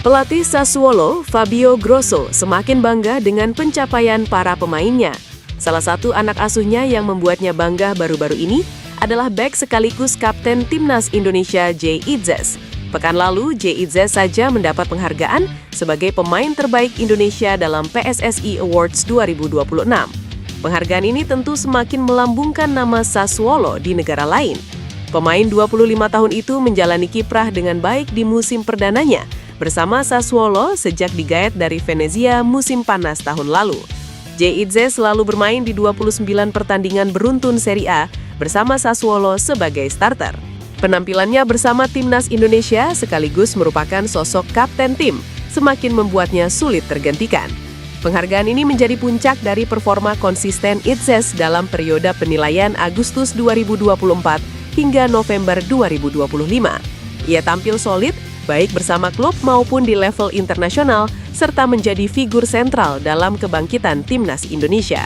Pelatih Sassuolo, Fabio Grosso, semakin bangga dengan pencapaian para pemainnya. Salah satu anak asuhnya yang membuatnya bangga baru-baru ini adalah bek sekaligus kapten timnas Indonesia Jay Itzes. Pekan lalu, Jay Itzes saja mendapat penghargaan sebagai pemain terbaik Indonesia dalam PSSI Awards 2026. Penghargaan ini tentu semakin melambungkan nama Sassuolo di negara lain. Pemain 25 tahun itu menjalani kiprah dengan baik di musim perdananya bersama Sassuolo sejak digaet dari Venezia musim panas tahun lalu. Jay Itzes selalu bermain di 29 pertandingan beruntun Serie A bersama Sassuolo sebagai starter. Penampilannya bersama timnas Indonesia sekaligus merupakan sosok kapten tim, semakin membuatnya sulit tergantikan. Penghargaan ini menjadi puncak dari performa konsisten Itzes dalam periode penilaian Agustus 2024 hingga November 2025. Ia tampil solid, baik bersama klub maupun di level internasional, serta menjadi figur sentral dalam kebangkitan timnas Indonesia.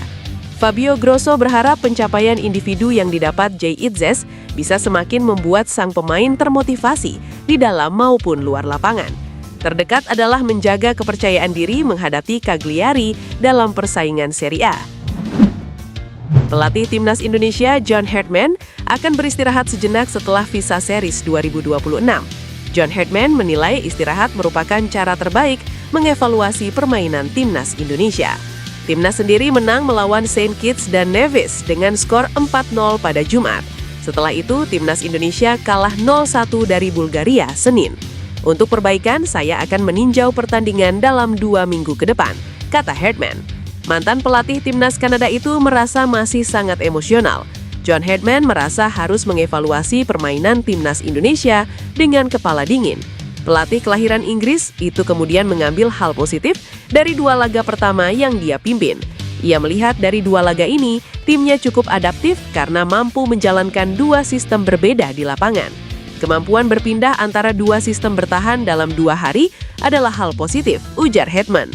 Fabio Grosso berharap pencapaian individu yang didapat Jay Itzes bisa semakin membuat sang pemain termotivasi di dalam maupun luar lapangan. Terdekat adalah menjaga kepercayaan diri menghadapi Cagliari dalam persaingan Serie A. Pelatih timnas Indonesia John Herdman akan beristirahat sejenak setelah Visa Series 2026. John Herdman menilai istirahat merupakan cara terbaik mengevaluasi permainan timnas Indonesia. Timnas sendiri menang melawan Saint Kitts dan Nevis dengan skor 4-0 pada Jumat. Setelah itu, timnas Indonesia kalah 0-1 dari Bulgaria Senin. Untuk perbaikan, saya akan meninjau pertandingan dalam 2 minggu ke depan, kata Herdman. Mantan pelatih timnas Kanada itu merasa masih sangat emosional. John Herdman merasa harus mengevaluasi permainan timnas Indonesia dengan kepala dingin. Pelatih kelahiran Inggris itu kemudian mengambil hal positif dari 2 laga pertama yang dia pimpin. Ia melihat dari 2 laga ini, timnya cukup adaptif karena mampu menjalankan 2 sistem berbeda di lapangan. Kemampuan berpindah antara 2 sistem bertahan dalam 2 hari adalah hal positif, ujar Herdman.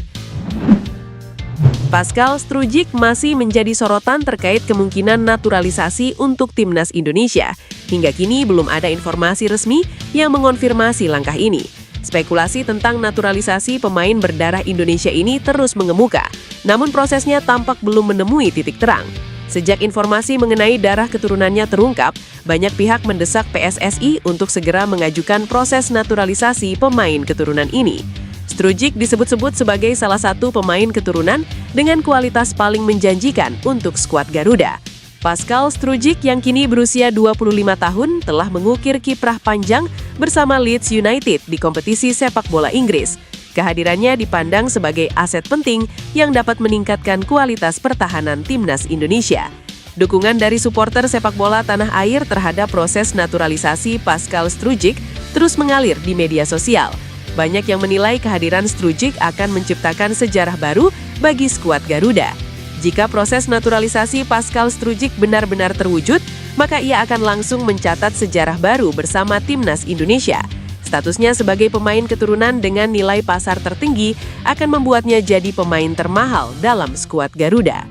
Pascal Strujic masih menjadi sorotan terkait kemungkinan naturalisasi untuk timnas Indonesia. Hingga kini belum ada informasi resmi yang mengonfirmasi langkah ini. Spekulasi tentang naturalisasi pemain berdarah Indonesia ini terus mengemuka, namun prosesnya tampak belum menemui titik terang. Sejak informasi mengenai darah keturunannya terungkap, banyak pihak mendesak PSSI untuk segera mengajukan proses naturalisasi pemain keturunan ini. Strujic disebut-sebut sebagai salah satu pemain keturunan dengan kualitas paling menjanjikan untuk skuad Garuda. Pascal Strujic yang kini berusia 25 tahun telah mengukir kiprah panjang bersama Leeds United di kompetisi sepak bola Inggris. Kehadirannya dipandang sebagai aset penting yang dapat meningkatkan kualitas pertahanan timnas Indonesia. Dukungan dari supporter sepak bola tanah air terhadap proses naturalisasi Pascal Strujic terus mengalir di media sosial. Banyak yang menilai kehadiran Strujic akan menciptakan sejarah baru bagi skuad Garuda. Jika proses naturalisasi Pascal Strujic benar-benar terwujud, maka ia akan langsung mencatat sejarah baru bersama timnas Indonesia. Statusnya sebagai pemain keturunan dengan nilai pasar tertinggi akan membuatnya jadi pemain termahal dalam skuad Garuda.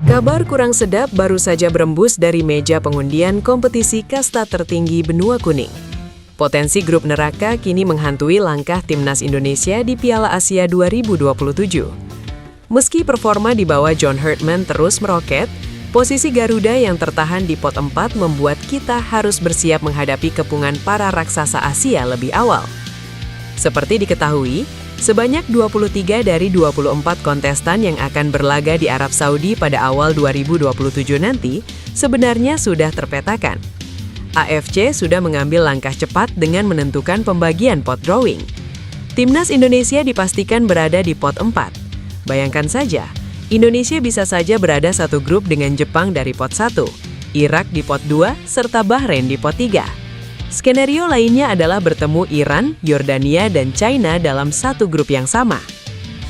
Kabar kurang sedap baru saja berembus dari meja pengundian kompetisi kasta tertinggi benua kuning. Potensi grup neraka kini menghantui langkah timnas Indonesia di Piala Asia 2027. Meski performa di bawah John Herdman terus meroket, posisi Garuda yang tertahan di pot 4 membuat kita harus bersiap menghadapi kepungan para raksasa Asia lebih awal. Seperti diketahui, sebanyak 23 dari 24 kontestan yang akan berlaga di Arab Saudi pada awal 2027 nanti sebenarnya sudah terpetakan. AFC sudah mengambil langkah cepat dengan menentukan pembagian pot drawing. Timnas Indonesia dipastikan berada di pot 4. Bayangkan saja, Indonesia bisa saja berada satu grup dengan Jepang dari pot 1, Irak di pot 2, serta Bahrain di pot 3. Skenario lainnya adalah bertemu Iran, Yordania, dan China dalam satu grup yang sama.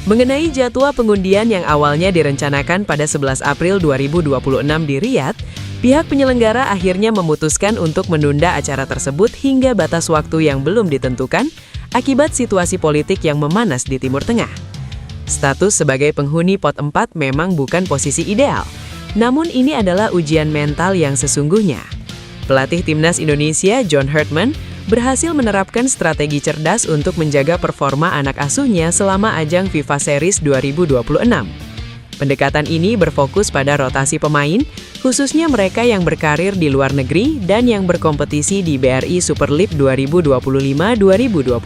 Mengenai jadwal pengundian yang awalnya direncanakan pada 11 April 2026 di Riyadh, pihak penyelenggara akhirnya memutuskan untuk menunda acara tersebut hingga batas waktu yang belum ditentukan akibat situasi politik yang memanas di Timur Tengah. Status sebagai penghuni pot 4 memang bukan posisi ideal, namun ini adalah ujian mental yang sesungguhnya. Pelatih timnas Indonesia John Herdman berhasil menerapkan strategi cerdas untuk menjaga performa anak asuhnya selama ajang FIFA Series 2026. Pendekatan ini berfokus pada rotasi pemain, khususnya mereka yang berkarir di luar negeri dan yang berkompetisi di BRI Super League 2025-2026.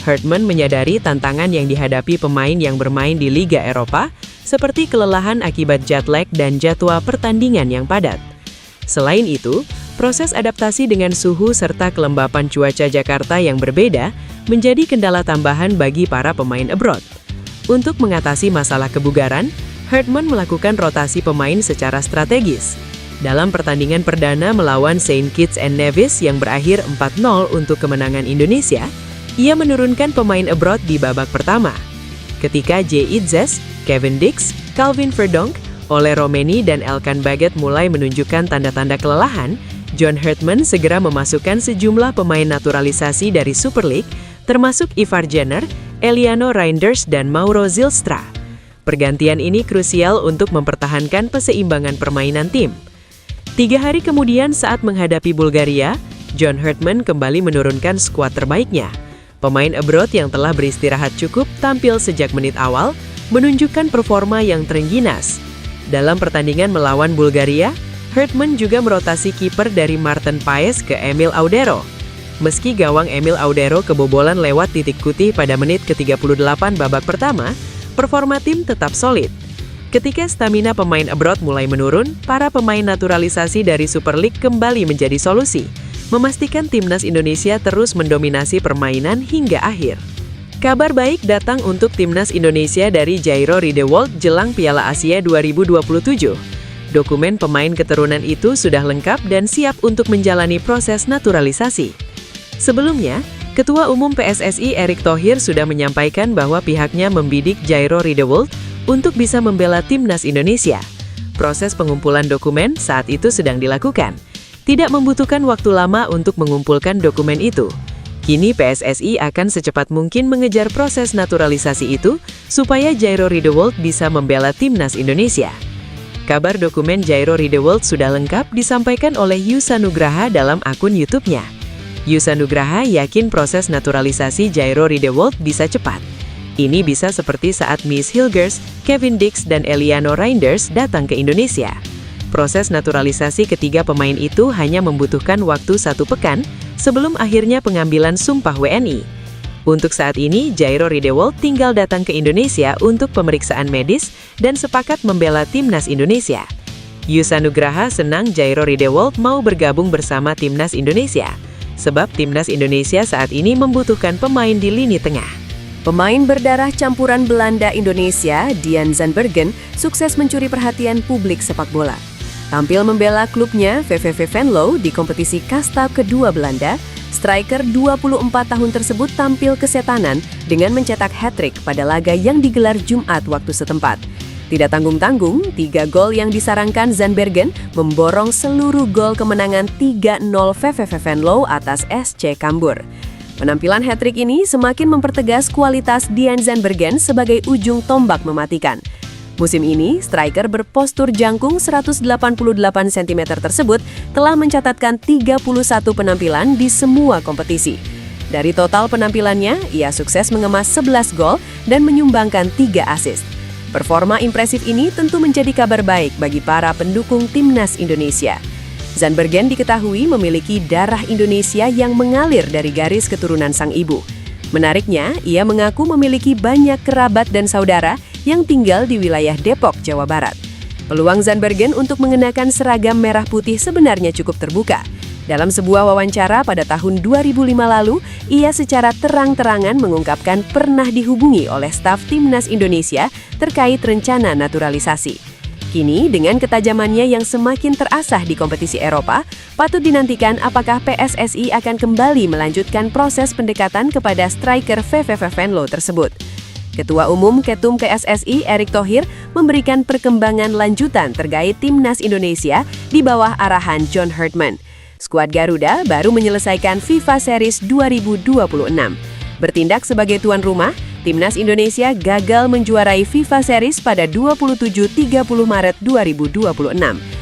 Hartman menyadari tantangan yang dihadapi pemain yang bermain di Liga Eropa, seperti kelelahan akibat jet lag dan jadwal pertandingan yang padat. Selain itu, proses adaptasi dengan suhu serta kelembapan cuaca Jakarta yang berbeda menjadi kendala tambahan bagi para pemain abroad. Untuk mengatasi masalah kebugaran, Hartman melakukan rotasi pemain secara strategis. Dalam pertandingan perdana melawan Saint Kitts and Nevis yang berakhir 4-0 untuk kemenangan Indonesia, ia menurunkan pemain abroad di babak pertama. Ketika J. Itzes, Kevin Dix, Calvin Verdonk, Ole Romeni dan Elkan Baggett mulai menunjukkan tanda-tanda kelelahan, John Hartman segera memasukkan sejumlah pemain naturalisasi dari Super League, termasuk Ivar Jenner, Eliano Reinders dan Mauro Zylstra. Pergantian ini krusial untuk mempertahankan keseimbangan permainan tim. 3 hari kemudian saat menghadapi Bulgaria, John Hartman kembali menurunkan skuad terbaiknya. Pemain abroad yang telah beristirahat cukup tampil sejak menit awal, menunjukkan performa yang terengginas. Dalam pertandingan melawan Bulgaria, Hartman juga merotasi kiper dari Martin Paes ke Emil Audero. Meski gawang Emil Audero kebobolan lewat titik putih pada menit ke-38 babak pertama, performa tim tetap solid. Ketika stamina pemain abroad mulai menurun, para pemain naturalisasi dari Super League kembali menjadi solusi, memastikan timnas Indonesia terus mendominasi permainan hingga akhir. Kabar baik datang untuk timnas Indonesia dari Jairo Riedewald jelang Piala Asia 2027. Dokumen pemain keturunan itu sudah lengkap dan siap untuk menjalani proses naturalisasi. Sebelumnya, Ketua Umum PSSI Erick Thohir sudah menyampaikan bahwa pihaknya membidik Jairo Riedewald untuk bisa membela timnas Indonesia. Proses pengumpulan dokumen saat itu sedang dilakukan. Tidak membutuhkan waktu lama untuk mengumpulkan dokumen itu. Kini PSSI akan secepat mungkin mengejar proses naturalisasi itu supaya Jairo Riedewald bisa membela timnas Indonesia. Kabar dokumen Jairo Riedewald sudah lengkap disampaikan oleh Yusa Nugraha dalam akun YouTube-nya. Yusa Nugraha yakin proses naturalisasi Jairo Riedewald bisa cepat. Ini bisa seperti saat Miss Hilgers, Kevin Dix, dan Eliano Reinders datang ke Indonesia. Proses naturalisasi ketiga pemain itu hanya membutuhkan waktu 1 pekan sebelum akhirnya pengambilan sumpah WNI. Untuk saat ini, Jairo Riedewald tinggal datang ke Indonesia untuk pemeriksaan medis dan sepakat membela timnas Indonesia. Yusa Nugraha senang Jairo Riedewald mau bergabung bersama timnas Indonesia, sebab timnas Indonesia saat ini membutuhkan pemain di lini tengah. Pemain berdarah campuran Belanda Indonesia, Dian Zandbergen, sukses mencuri perhatian publik sepak bola. Tampil membela klubnya VVV Venlo di kompetisi kasta kedua Belanda, striker 24 tahun tersebut tampil kesetanan dengan mencetak hat-trick pada laga yang digelar Jumat waktu setempat. Tidak tanggung-tanggung, 3 gol yang disarangkan Zandbergen memborong seluruh gol kemenangan 3-0 VVV Venlo atas SC Kambur. Penampilan hat-trick ini semakin mempertegas kualitas Dian Zandbergen sebagai ujung tombak mematikan. Musim ini, striker berpostur jangkung 188 cm tersebut telah mencatatkan 31 penampilan di semua kompetisi. Dari total penampilannya, ia sukses mengemas 11 gol dan menyumbangkan 3 assist. Performa impresif ini tentu menjadi kabar baik bagi para pendukung timnas Indonesia. Zandbergen diketahui memiliki darah Indonesia yang mengalir dari garis keturunan sang ibu. Menariknya, ia mengaku memiliki banyak kerabat dan saudara yang tinggal di wilayah Depok, Jawa Barat. Peluang Zandbergen untuk mengenakan seragam merah putih sebenarnya cukup terbuka. Dalam sebuah wawancara pada tahun 2005 lalu, ia secara terang-terangan mengungkapkan pernah dihubungi oleh staf timnas Indonesia terkait rencana naturalisasi. Kini, dengan ketajamannya yang semakin terasah di kompetisi Eropa, patut dinantikan apakah PSSI akan kembali melanjutkan proses pendekatan kepada striker VVV Venlo tersebut. Ketua Umum Ketum PSSI Erick Thohir memberikan perkembangan lanjutan terkait timnas Indonesia di bawah arahan John Hartman. Skuad Garuda baru menyelesaikan FIFA Series 2026. Bertindak sebagai tuan rumah, timnas Indonesia gagal menjuarai FIFA Series pada 27-30 Maret 2026.